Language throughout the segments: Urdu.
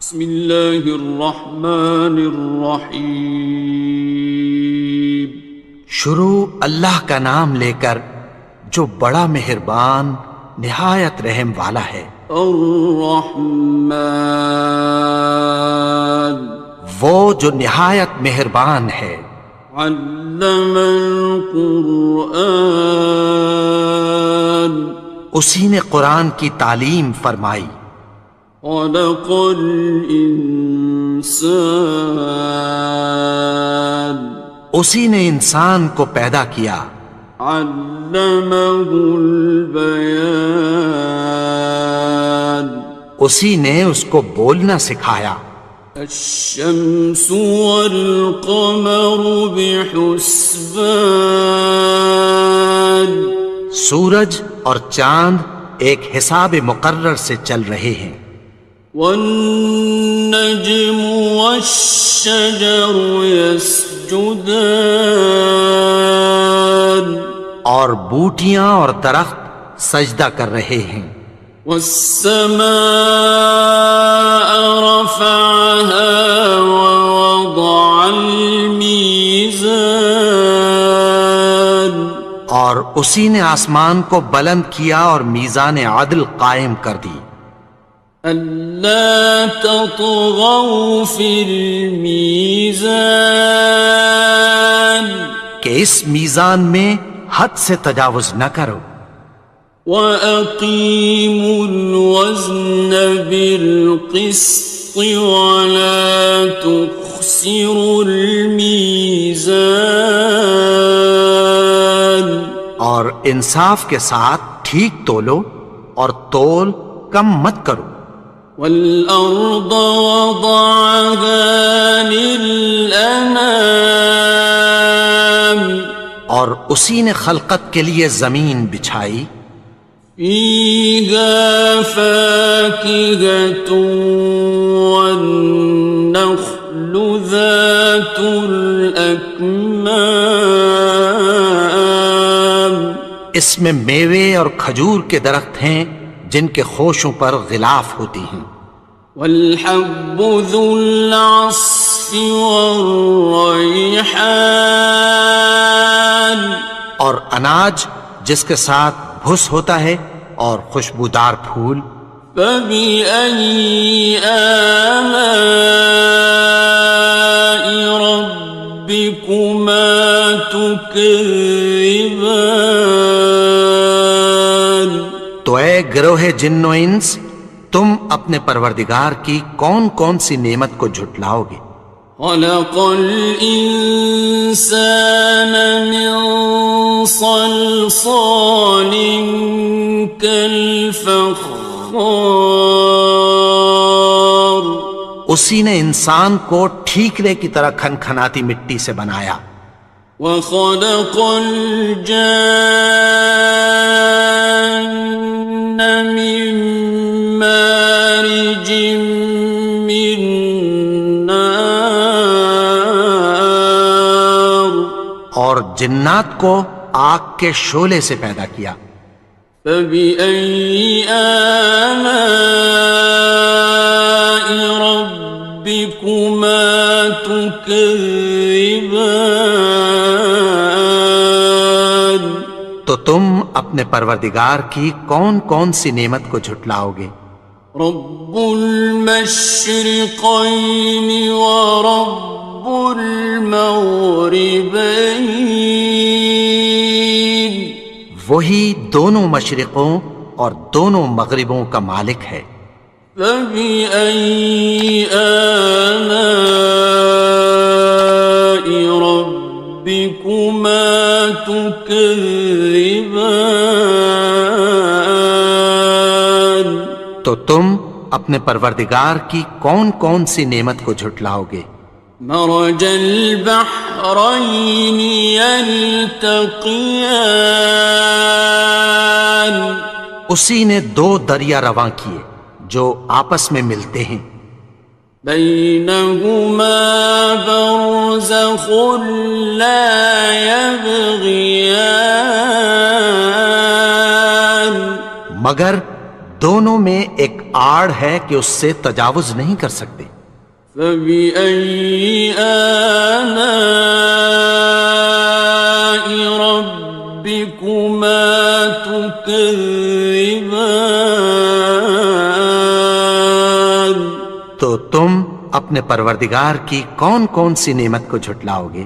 بسم اللہ الرحمن الرحیم۔ شروع اللہ کا نام لے کر جو بڑا مہربان نہایت رحم والا ہے۔ الرحمن، وہ جو نہایت مہربان ہے۔ علم القرآن، اسی نے قرآن کی تعلیم فرمائی۔ خلق الانسان، اسی نے انسان کو پیدا کیا۔ علمہ البیان، اسی نے اس کو بولنا سکھایا۔ الشمس والقمر بحسبان، سورج اور چاند ایک حساب مقرر سے چل رہے ہیں۔ والنجم والشجر يسجدان، اور بوٹیاں اور درخت سجدہ کر رہے ہیں۔ والسماء رفعها ووضع الميزان، اور اسی نے آسمان کو بلند کیا اور میزان عدل قائم کر دی۔ ألا تطغوا في الميزان، کہ اس میزان میں حد سے تجاوز نہ کرو۔ وَأَقِيمُوا الْوَزْنَ بِالْقِسْطِ وَلَا تُخْسِرُوا الْمِيزَانَ، اور انصاف کے ساتھ ٹھیک تولو اور تول کم مت کرو۔ وَالْأَرْضَ وَضَعَهَا لِلْأَنَامِ، اور اسی نے خلقت کے لیے زمین بچھائی۔ فِيهَا فَاكِهَةٌ وَالنَّخْلُ ذَاتُ الْأَكْمَامِ، اس میں میوے اور کھجور کے درخت ہیں جن کے خوشوں پر غلاف ہوتی ہیں۔ وَالْحَبُّ ذُو الْعَصْفِ وَالرَّيْحَانِ، اور اناج جس کے ساتھ بھس ہوتا ہے اور خوشبودار پھول۔ فَبِأَيِّ آلَاءِ رَبِّكُمَا تُكَذِّبَانِ، تو اے گروہ جن و انس، تم اپنے پروردگار کی کون کون سی نعمت کو جھٹلاؤ گے؟ خَلَقَ الْإِنسَانَ مِنْ صَلْصَالٍ كَالْفَخَّارِ، اسی نے انسان کو ٹھیکرے کی طرح کھنکھناتی مٹی سے بنایا۔ وَخَلَقَ الْجَانَّ مِن مَّارِجٍ مِّن نَّارٍ، اور جنات کو آگ کے شعلے سے پیدا کیا۔ فَبِأَيِّ آلَاءِ رَبِّكُمَا تُكَذِّبَانِ، تو تم اپنے پروردگار کی کون کون سی نعمت کو جھٹلاؤ گے؟ رب المشرقین ورب المغربین، وہی دونوں مشرقوں اور دونوں مغربوں کا مالک ہے۔ فَبِأَيِّ آلَاءِ رَبِّكُمَا تُكَذِّبَانِ، تو تم اپنے پروردگار کی کون کون سی نعمت کو جھٹلاؤ گے؟ مرج البحرین یلتقیان، اسی نے دو دریا رواں کیے جو آپس میں ملتے ہیں۔ بینہما برزخ لا یبغیان، مگر دونوں میں ایک آڑ ہے کہ اس سے تجاوز نہیں کر سکتے۔ فبأي آلاء ربكما تكذبان؟ تو تم اپنے پروردگار کی کون کون سی نعمت کو جھٹلاؤ گے؟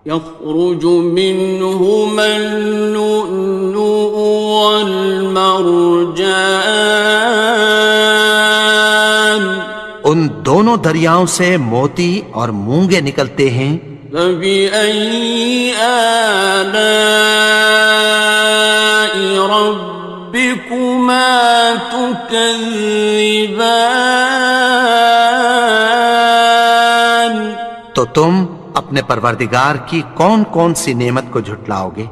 يخرج منهما اللؤلؤ والمرجان، ان دونوں دریاؤں سے موتی اور مونگے نکلتے ہیں۔ فبأي آلاء ربكما تكذبان؟ تو تم اپنے پروردگار کی کون کون سی نعمت کو جھٹلاؤ گے؟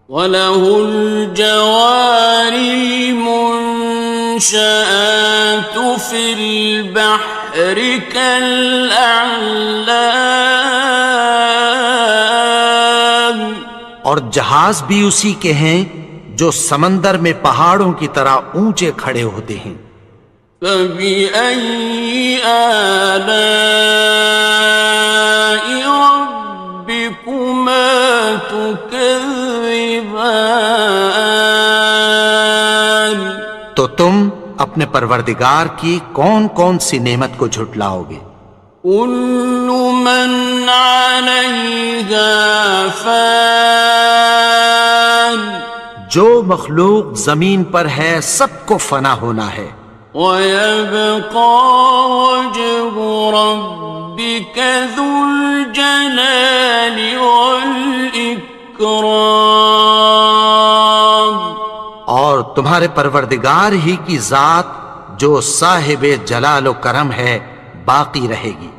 وَلَهُ الْجَوَارِ الْمُنشَآتُ فِي الْبَحْرِ كَالْأَعْلَامِ، اور جہاز بھی اسی کے ہیں جو سمندر میں پہاڑوں کی طرح اونچے کھڑے ہوتے ہیں۔ فَبِأَيِّ آلَاءِ رَبِّكُمَا تُكَذِّبَانِ؟ تو تم اپنے پروردگار کی کون کون سی نعمت کو جھٹلاؤ گے؟ كُلُّ مَنْ عَلَيْهَا فَانٍ، جو مخلوق زمین پر ہے سب کو فنا ہونا ہے۔ وَيَبْقَى وَجْهُ رَبِّكَ ذُو الْجَلَالِ وَالْإِكْرَامِ، اور تمہارے پروردگار ہی کی ذات جو صاحب جلال و کرم ہے باقی رہے گی۔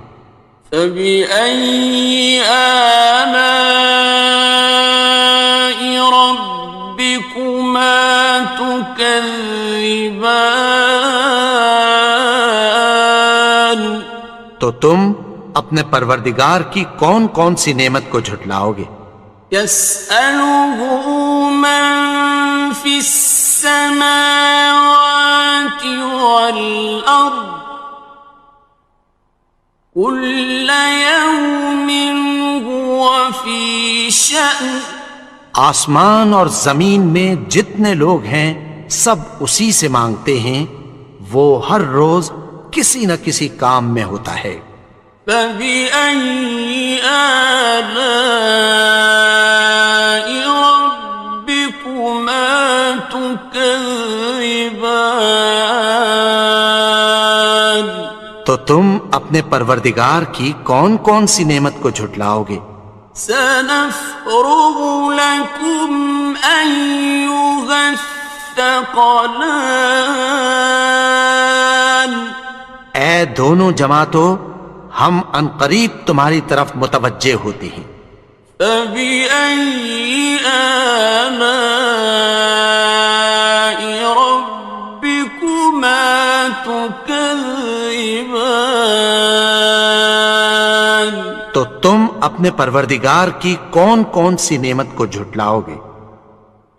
فَبِأَيِّ آلَاءِ رَبِّكُمَا تُكَذِّبَانِ؟ تو تم اپنے پروردگار کی کون کون سی نعمت کو جھٹلاؤ گے؟ يَسْأَلُهُ مَن فِي السَّمَاوَاتِ وَالْأَرْضِ كُلَّ يَوْمٍ هُوَ فِي شَأْنٍ، آسمان اور زمین میں جتنے لوگ ہیں سب اسی سے مانگتے ہیں، وہ ہر روز کسی نہ کسی کام میں ہوتا ہے۔ فَبِأَيِّ آلَاءِ رَبِّكُمَا تُكَذِّبَانِ؟ تو تم اپنے پروردگار کی کون کون سی نعمت کو جھٹلاؤ گے؟ سَنَفْرُغُ لَكُمْ أَيُّهَ الثَّقَلَانِ، اے دونوں جماعتوں، ہم عنقریب تمہاری طرف متوجہ ہوتے ہیں۔ فَبِأَيِّ آلَاءِ رَبِّكُمَا تُكَذِّبَانِ؟ تو تم اپنے پروردگار کی کون کون سی نعمت کو جھٹلاؤ گے؟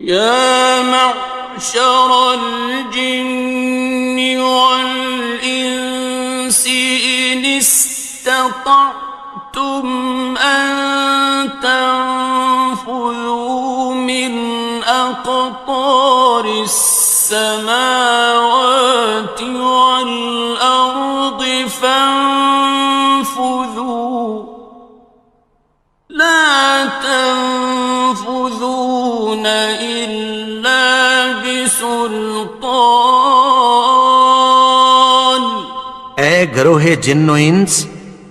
يَا مَعْشَرَ الْجِنِّ وَالْإِنسِ إِنِ اسْتَطَعْتُمْ أَن تَنفُذُوا مِنْ أَقْطَارِ السَّمَاوَاتِ وَالْأَرْضِ فَانفُذُوا، لَا تَنفُذُونَ إِلَّا بِسُلْطَانٍ۔ اے گروہ جن و انس،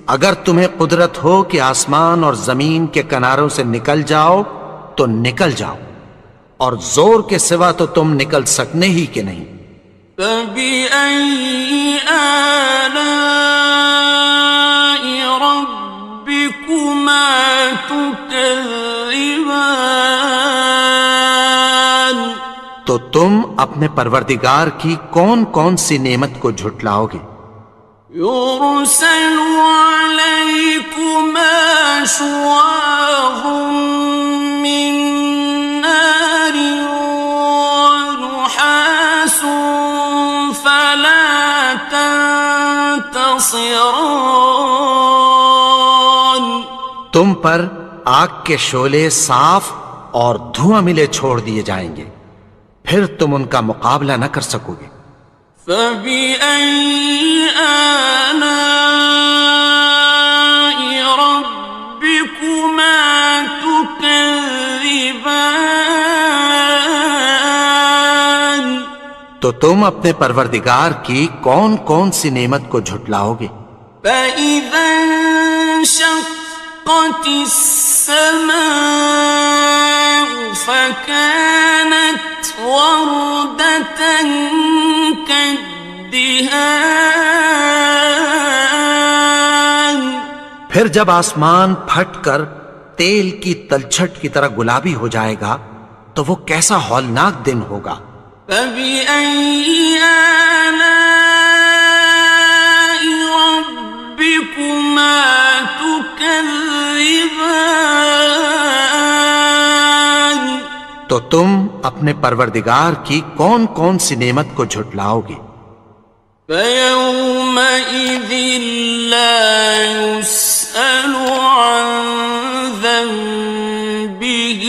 اگر تمہیں قدرت ہو کہ آسمان اور زمین کے کناروں سے نکل جاؤ تو نکل جاؤ، اور زور کے سوا تو تم نکل سکنے ہی کہ نہیں۔ فَبِأَيِّ آلَاءِ رَبِّكُمَا تُكَذِّبَانِ؟ تو تم اپنے پروردگار کی کون کون سی نعمت کو جھٹلاؤ گے؟ يُرْسَلُ عَلَيْكُمَا شُوَاظٌ مِّن نَّارٍ وَنُحَاسٌ خاصران. تم پر آگ کے شعلے صاف اور دھواں ملے چھوڑ دیے جائیں گے، پھر تم ان کا مقابلہ نہ کر سکو گے۔ فبأي آلاء ربكما تكذبان. تو تم اپنے پروردگار کی کون کون سی نعمت کو جھٹلاؤ گے؟ فإذا انشقت السماء فكانت وردة كالدهان. پھر جب آسمان پھٹ کر تیل کی تلچھٹ کی طرح گلابی ہو جائے گا تو وہ کیسا ہولناک دن ہوگا۔ فبأي آلاء ربكما تكذبان. تو تم اپنے پروردگار کی کون کون سی نعمت کو جھٹلاؤ گے؟ فيومئذ لا يسأل عن ذنبه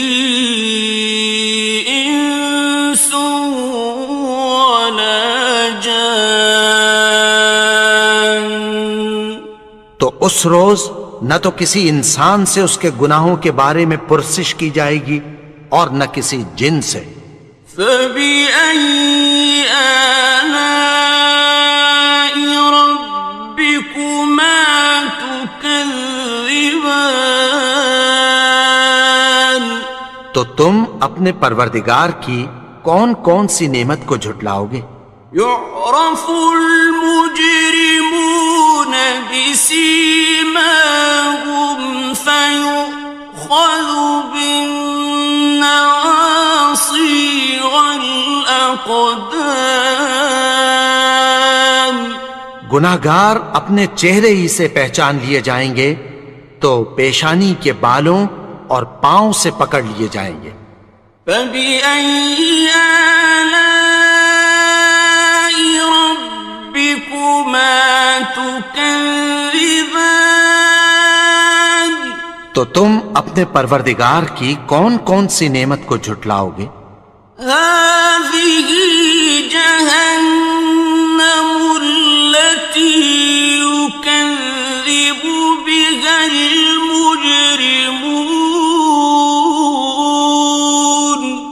إنس ولا جان. تو اس روز نہ تو کسی انسان سے اس کے گناہوں کے بارے میں پرسش کی جائے گی اور نہ کسی جن سے۔ فبأي آلاء ربكما تكذبان. تو تم اپنے پروردگار کی کون کون سی نعمت کو جھٹلاؤ گے؟ يعرف المجرمون بسيماهم فيؤخذ بالنواصي والأقدام. گناہگار اپنے چہرے ہی سے پہچان لیے جائیں گے تو پیشانی کے بالوں اور پاؤں سے پکڑ لیے جائیں گے۔ فبأي آلاء ربكما تكذبان. تو تم اپنے پروردگار کی کون کون سی نعمت کو جھٹلاؤ گے؟ هذه جهنم التي يكذب بها المجرمون.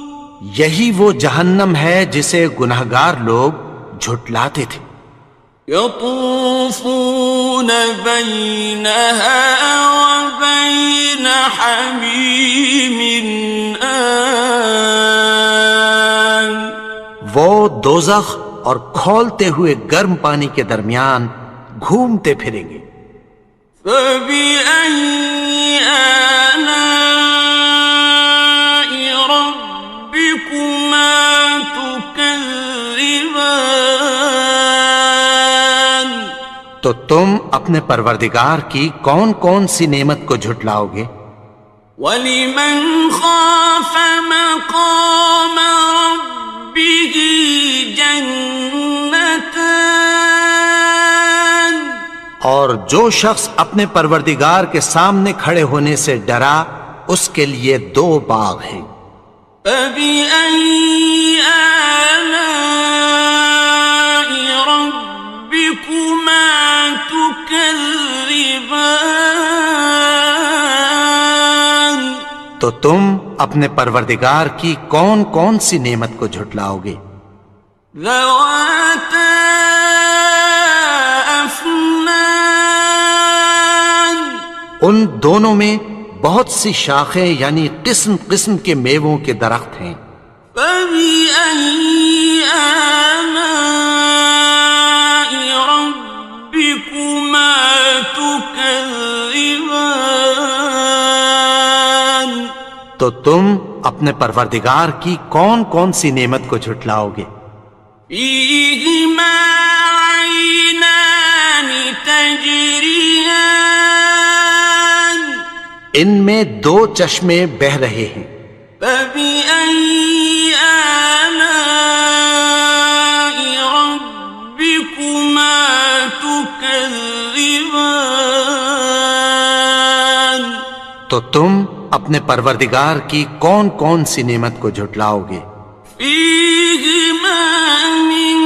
یہی وہ جہنم ہے جسے گناہگار لوگ جھٹلاتے تھے۔ يطوفون بينها وبين حميم آن. وہ دوزخ اور کھولتے ہوئے گرم پانی کے درمیان گھومتے پھریں گے۔ فبأي آلاء ربكما تكذبان. تو تم اپنے پروردگار کی کون کون سی نعمت کو جھٹلاؤ گے؟ وَلِمَنْ خَافَ مَقَامَ رَبِّهِ جَنَّتَانِ. اور جو شخص اپنے پروردگار کے سامنے کھڑے ہونے سے ڈرا اس کے لیے دو باغ ہیں۔ فَبِأَيِّ آلَاءِ رَبِّكُمَا تُكَذِّبَانِ. تو تم اپنے پروردگار کی کون کون سی نعمت کو جھٹلاؤ گے؟ ذَوَاتَا أَفْنَانٍ. ان دونوں میں بہت سی شاخیں یعنی قسم قسم کے میووں کے درخت ہیں۔ فَبِأَيِّ آلَاءِ رَبِّكُمَا تُكَذِّبَانِ. تو تم اپنے پروردگار کی کون کون سی نعمت کو جھٹلاؤ گے؟ فِيهِمَا عَيْنَانِ تَجْرِيَانِ. ان میں دو چشمے بہہ رہے ہیں۔ فَبِأَيِّ آلَاءِ رَبِّكُمَا تُكَذِّبَانِ. تكذبان تو تم اپنے پروردگار کی کون کون سی نعمت کو جھٹلاؤ گے؟ فيهما من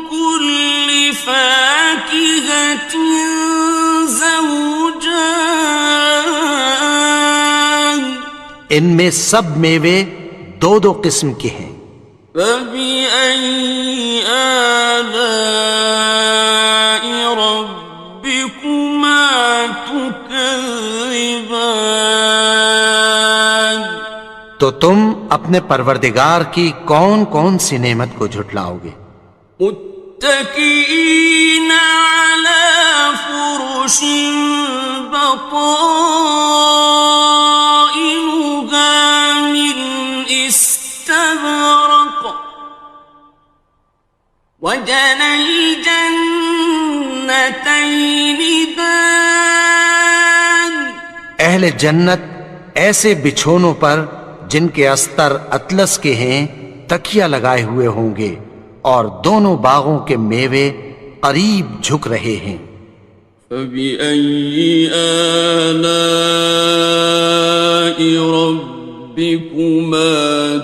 كل فاكهة زوجان ان میں سب میوے دو دو قسم کے ہیں۔ فبأي آلاء ربكما تكذبان تو تم اپنے پروردگار کی کون کون سی نعمت کو جھٹلاؤ گے؟ متكئين على فرش بطائنها من استبرق وجنى الجنتين دان اہل جنت ایسے بچھونوں پر جن کے استر اطلس کے ہیں تکیہ لگائے ہوئے ہوں گے اور دونوں باغوں کے میوے قریب جھک رہے ہیں۔ فبأي آلاء ربكما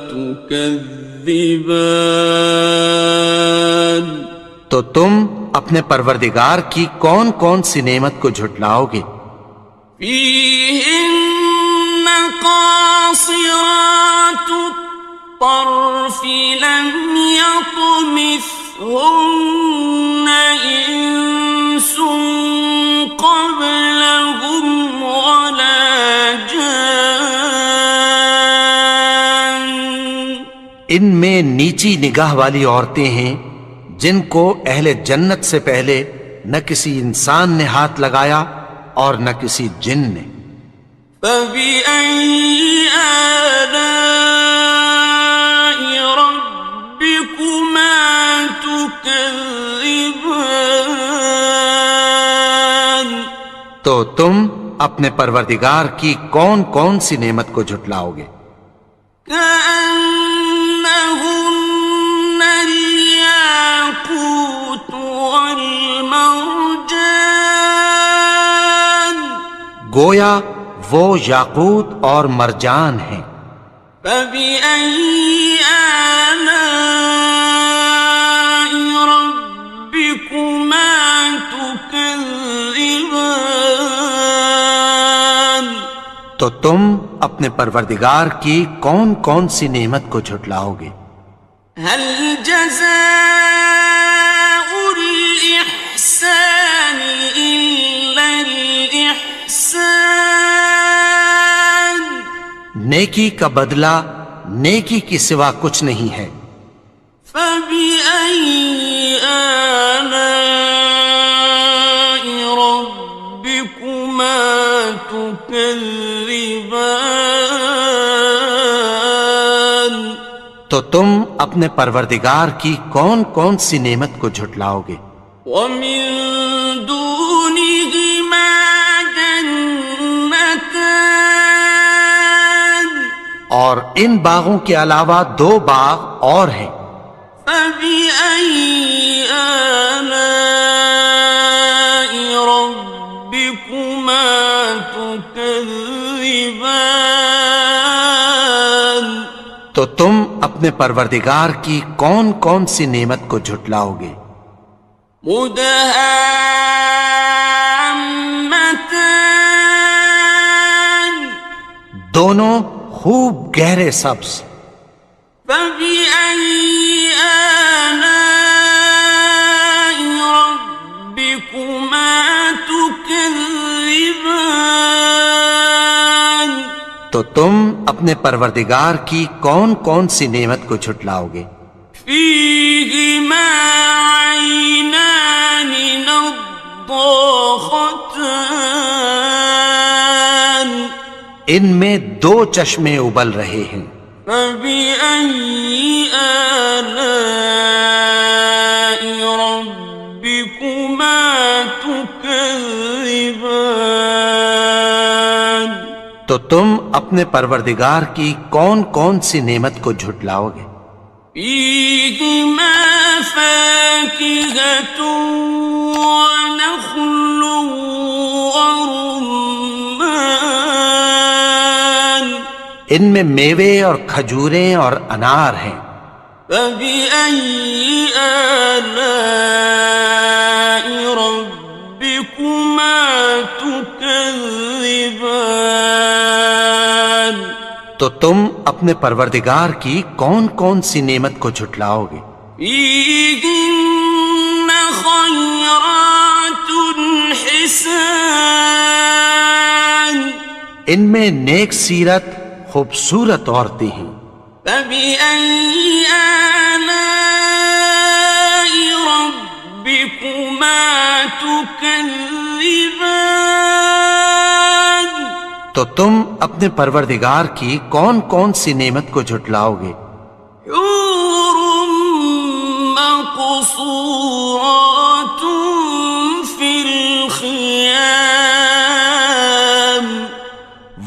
تكذبان تو تم اپنے پروردگار کی کون کون سی نعمت کو جھٹلاؤ گے؟ فيهن قاصرات الطرف لم يطمثهن إنس قبلهم ولا جان ان میں نیچی نگاہ والی عورتیں ہیں جن کو اہل جنت سے پہلے نہ کسی انسان نے ہاتھ لگایا اور نہ کسی جن نے۔ فبأي آلاء ربكما تكذبان تو تم اپنے پروردگار کی کون کون سی نعمت کو جھٹلاؤ گے؟ كأنهن الياقوت والمرجان گویا وہ یاقوت اور مرجان ہیں۔ فبأي آلاء ربكما تكذبان تو تم اپنے پروردگار کی کون کون سی نعمت کو جھٹلاؤ گے؟ هل جزاء الإحسان إلا الإحسان نیکی کا بدلہ نیکی کی سوا کچھ نہیں ہے۔ فبأي آلاء ربكما تكذبان تو تم اپنے پروردگار کی کون کون سی نعمت کو جھٹلاؤ گے؟ ومن دونهما جنتان اور ان باغوں کے علاوہ دو باغ اور ہیں۔ فبأي آلاء ربكما تكذبان تو تم اپنے پروردگار کی کون کون سی نعمت کو جھٹلاؤ گے؟ مدهامتان دونوں خوب گہرے سبز۔ فبأي آلاء ربكما تكذبان تو تم اپنے پروردگار کی کون کون سی نعمت کو جھٹلاؤ گے؟ فيهما عينان نضاختان ان میں دو چشمے ابل رہے ہیں۔ فبأي آلاء ربكما تكذبان تو تم اپنے پروردگار کی کون کون سی نعمت کو جھٹلاؤ گے؟ فيهما فاكهة ونخل ورمان ان میں میوے اور کھجوریں اور انار ہیں. فبأي آلاء ربكما تكذبان تو تم اپنے پروردگار کی کون کون سی نعمت کو جھٹلاؤ گے؟ فيهن خيرات حسان ان میں نیک سیرت خوبصورت عورتیں ہیں. فبأي آلاء ربكما تكذبان تو تم اپنے پروردگار کی کون کون سی نعمت کو جھٹلاؤ گے؟ حور مقصورات في الخيام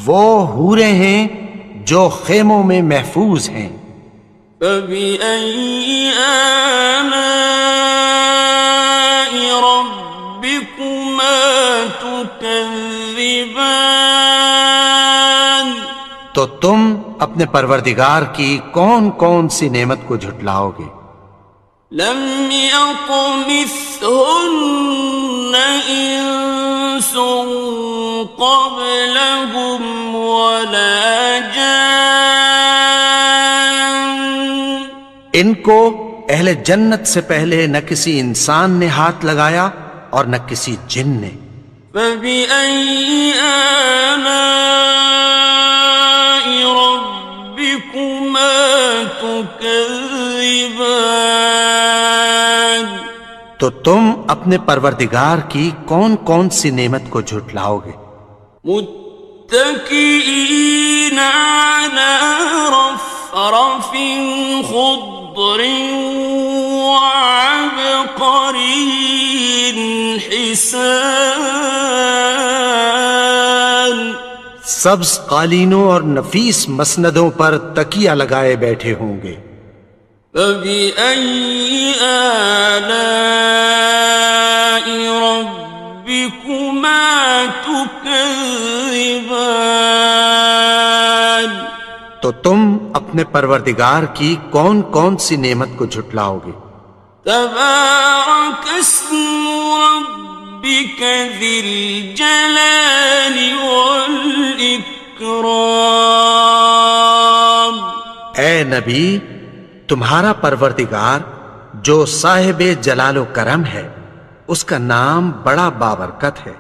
وہ حوریں ہیں جو خیموں میں محفوظ ہیں. فبأي آلاء ربكما تكذبان تو تم اپنے پروردگار کی کون کون سی نعمت کو جھٹلاؤ گے؟ لم يطمثهن إنس قبلهم ولا جان ان کو اہل جنت سے پہلے نہ کسی انسان نے ہاتھ لگایا اور نہ کسی جن نے. فبأي آلاء ربكما تكذبان تو تم اپنے پروردگار کی کون کون سی نعمت کو جھٹلاؤ گے؟ متكئين على رفرف خضر وعبقري حسان سبز قالینوں اور نفیس مسندوں پر تکیہ لگائے بیٹھے ہوں گے. فبأي آلاء ربكما تكذبان تو تم اپنے پروردگار کی کون کون سی نعمت کو جھٹلاؤ گے؟ تبارك اسم ربك ذي الجلال والإكرام اے نبی، تمہارا پروردگار جو صاحب جلال و کرم ہے، اس کا نام بڑا بابرکت ہے.